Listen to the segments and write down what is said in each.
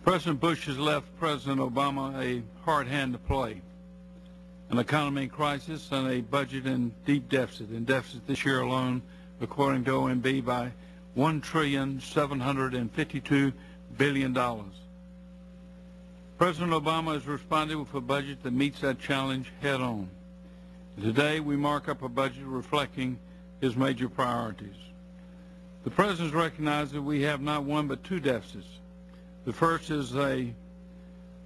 President Bush has left President Obama a hard hand to play, an economy in crisis and a budget in deep deficit. In deficit this year alone, according to OMB, by $1,752 billion. President Obama has responded with a budget that meets that challenge head on. Today we mark up a budget reflecting his major priorities. The President has recognized that we have not one but two deficits. The first is an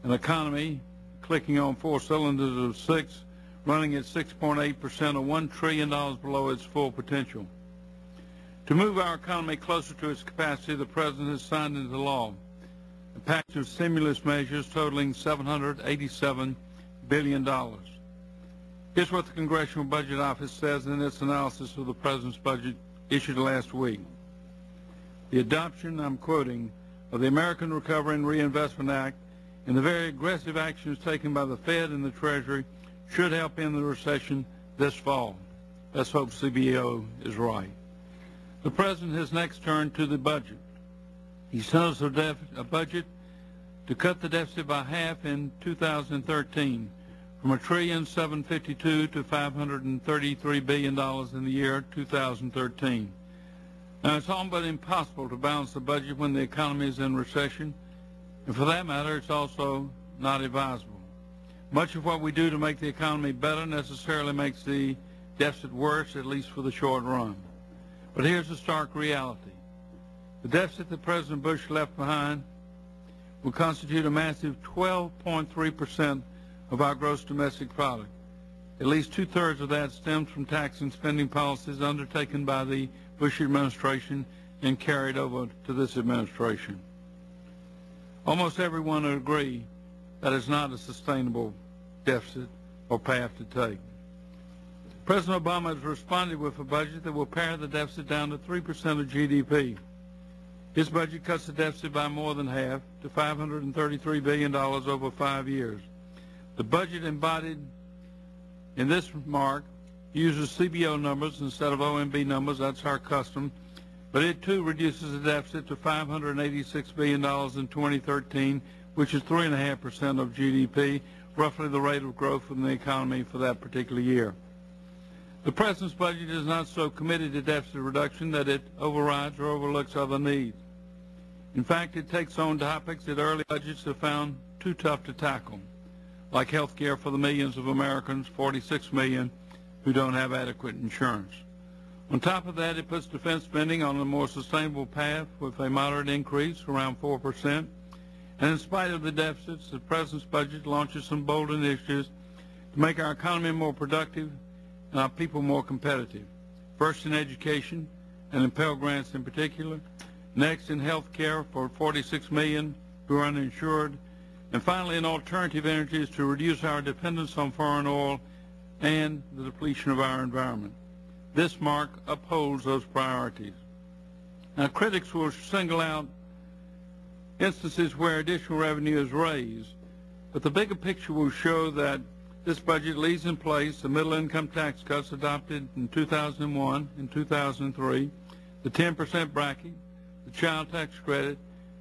economy clicking on four cylinders of six, running at 6.8% or $1 trillion below its full potential. To move our economy closer to its capacity, the President has signed into law a package of stimulus measures totaling $787 billion. Here's what the Congressional Budget Office says in its analysis of the President's budget issued last week. The adoption, I'm quoting, of the American Recovery and Reinvestment Act and the very aggressive actions taken by the Fed and the Treasury should help end the recession this fall. Let's hope CBO is right. The President has next turned to the budget. He sent us a budget to cut the deficit by half in 2013, from $1,752 to $533 billion in the year 2013. Now, it's all but impossible to balance the budget when the economy is in recession, and for that matter, it's also not advisable. Much of what we do to make the economy better necessarily makes the deficit worse, at least for the short run. But here's the stark reality. The deficit that President Bush left behind will constitute a massive 12.3% of our gross domestic product. At least two-thirds of that stems from tax and spending policies undertaken by the Bush administration and carried over to this administration. Almost everyone would agree that it's not a sustainable deficit or path to take. President Obama has responded with a budget that will pare the deficit down to 3% of GDP. His budget cuts the deficit by more than half to $533 billion over 5 years. The budget embodied in this mark uses CBO numbers instead of OMB numbers. That's our custom. But it, too, reduces the deficit to $586 billion in 2013, which is 3.5% of GDP, roughly the rate of growth in the economy for that particular year. The President's budget is not so committed to deficit reduction that it overrides or overlooks other needs. In fact, it takes on topics that early budgets have found too tough to tackle, like health care for the millions of Americans, 46 million, who don't have adequate insurance. On top of that, it puts defense spending on a more sustainable path with a moderate increase, around 4%. And in spite of the deficits, the President's budget launches some bold initiatives to make our economy more productive and our people more competitive. First in education, and in Pell Grants in particular. Next in health care for 46 million who are uninsured. And finally in alternative energies to reduce our dependence on foreign oil and the depletion of our environment. This mark upholds those priorities. Now, critics will single out instances where additional revenue is raised, but the bigger picture will show that this budget leaves in place the middle income tax cuts adopted in 2001 and 2003, the 10% bracket, the child tax credit,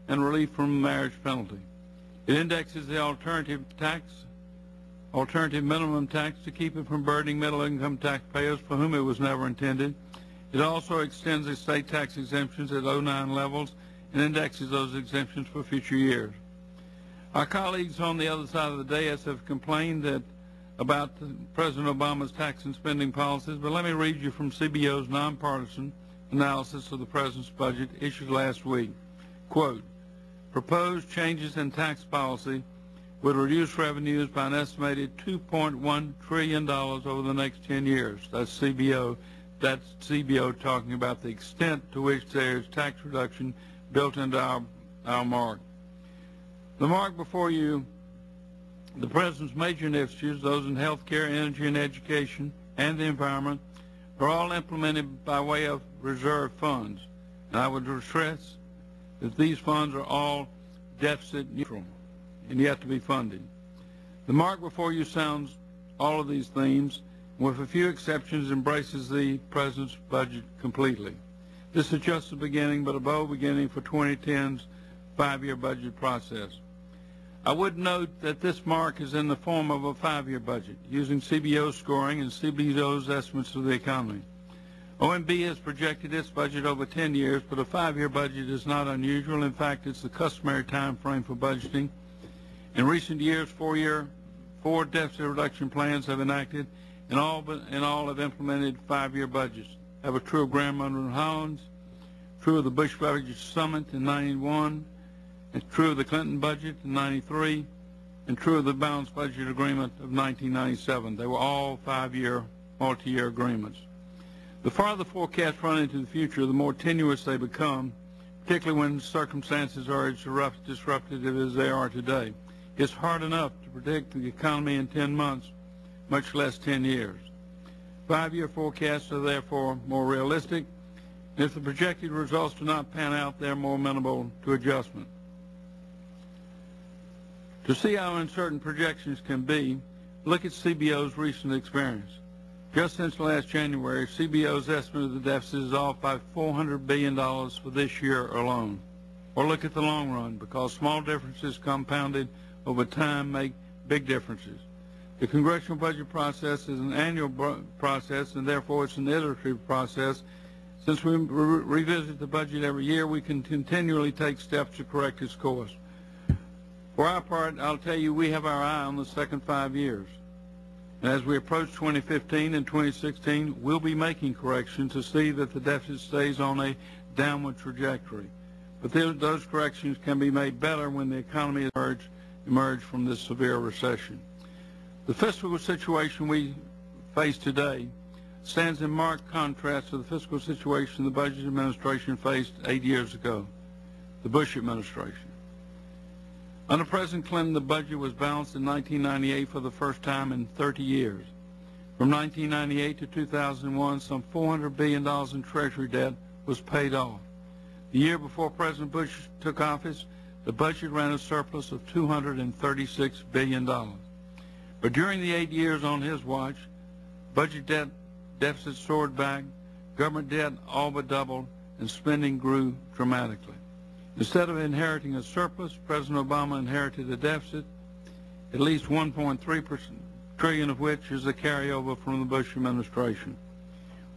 and relief from the marriage penalty. It indexes the alternative minimum tax to keep it from burdening middle-income taxpayers for whom it was never intended. It also extends the state tax exemptions at 2009 levels and indexes those exemptions for future years. Our colleagues on the other side of the dais have complained about President Obama's tax and spending policies, but let me read you from CBO's nonpartisan analysis of the President's budget issued last week. Quote, proposed changes in tax policy would reduce revenues by an estimated $2.1 trillion over the next 10 years. That's CBO. That's CBO talking about the extent to which there is tax reduction built into our mark. The mark before you, the President's major initiatives, those in health care, energy and education, and the environment, are all implemented by way of reserve funds. And I would stress that these funds are all deficit neutral and yet to be funded. The mark before you sounds all of these themes, and with a few exceptions embraces the President's budget completely. This is just the beginning, but a bold beginning for 2010's 5-year budget process. I would note that this mark is in the form of a 5-year budget, using CBO scoring and CBO's estimates of the economy. OMB has projected its budget over 10 years, but a 5-year budget is not unusual. In fact, it's the customary time frame for budgeting. In recent years, 4 deficit reduction plans have enacted, and all have implemented 5-year budgets. That was true of Graham Underwood Hollins, true of the Bush Budget Summit in '91, and true of the Clinton budget in '93, and true of the Balanced Budget Agreement of 1997. They were all 5-year, multi-year agreements. The farther forecasts run into the future, the more tenuous they become, particularly when circumstances are as disruptive as they are today. It's hard enough to predict the economy in 10 months, much less 10 years. 5-year forecasts are therefore more realistic, and if the projected results do not pan out, they're more amenable to adjustment. To see how uncertain projections can be, look at CBO's recent experience. Just since last January, CBO's estimate of the deficit is off by $400 billion for this year alone. Or look at the long run, because small differences compounded over time make big differences. The congressional budget process is an annual process, and therefore it's an iterative process. Since we revisit the budget every year, we can continually take steps to correct its course. For our part, I'll tell you, we have our eye on the second 5 years. And as we approach 2015 and 2016, we'll be making corrections to see that the deficit stays on a downward trajectory. But those corrections can be made better when the economy emerge from this severe recession. The fiscal situation we face today stands in marked contrast to the fiscal situation the Budget administration faced 8 years ago, the Bush administration. Under President Clinton, the budget was balanced in 1998 for the first time in 30 years. From 1998 to 2001, some $400 billion in Treasury debt was paid off. The year before President Bush took office, the budget ran a surplus of $236 billion. But during the 8 years on his watch, budget deficit soared back, government debt all but doubled, and spending grew dramatically. Instead of inheriting a surplus, President Obama inherited a deficit, at least $1.3 trillion of which is a carryover from the Bush administration.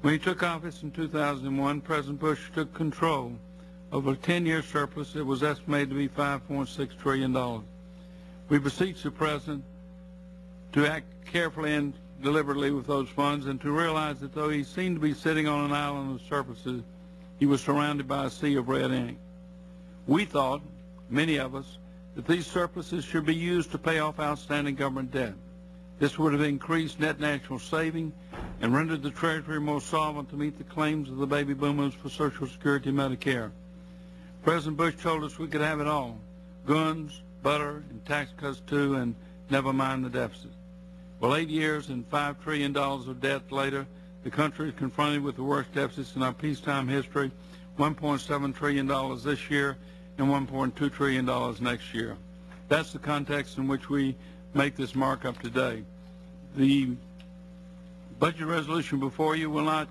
When he took office in 2001, President Bush took control of a 10-year surplus that was estimated to be $5.6 trillion. We beseech the President to act carefully and deliberately with those funds, and to realize that though he seemed to be sitting on an island of surpluses, he was surrounded by a sea of red ink. We thought, many of us, that these surpluses should be used to pay off outstanding government debt. This would have increased net national saving and rendered the Treasury more solvent to meet the claims of the baby boomers for Social Security and Medicare. President Bush told us we could have it all, guns, butter, and tax cuts too, and never mind the deficit. Well, 8 years and $5 trillion of debt later, the country is confronted with the worst deficits in our peacetime history, $1.7 trillion this year and $1.2 trillion next year. That's the context in which we make this markup today. The budget resolution before you will not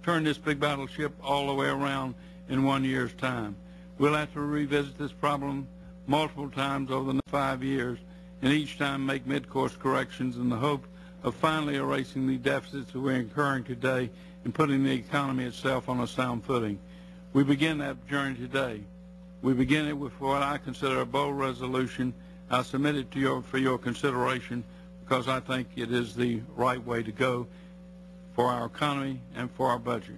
turn this big battleship all the way around in 1 year's time. We'll have to revisit this problem multiple times over the next 5 years, and each time make mid-course corrections in the hope of finally erasing the deficits that we're incurring today and putting the economy itself on a sound footing. We begin that journey today. We begin it with what I consider a bold resolution. I submit it to you for your consideration because I think it is the right way to go for our economy and for our budget.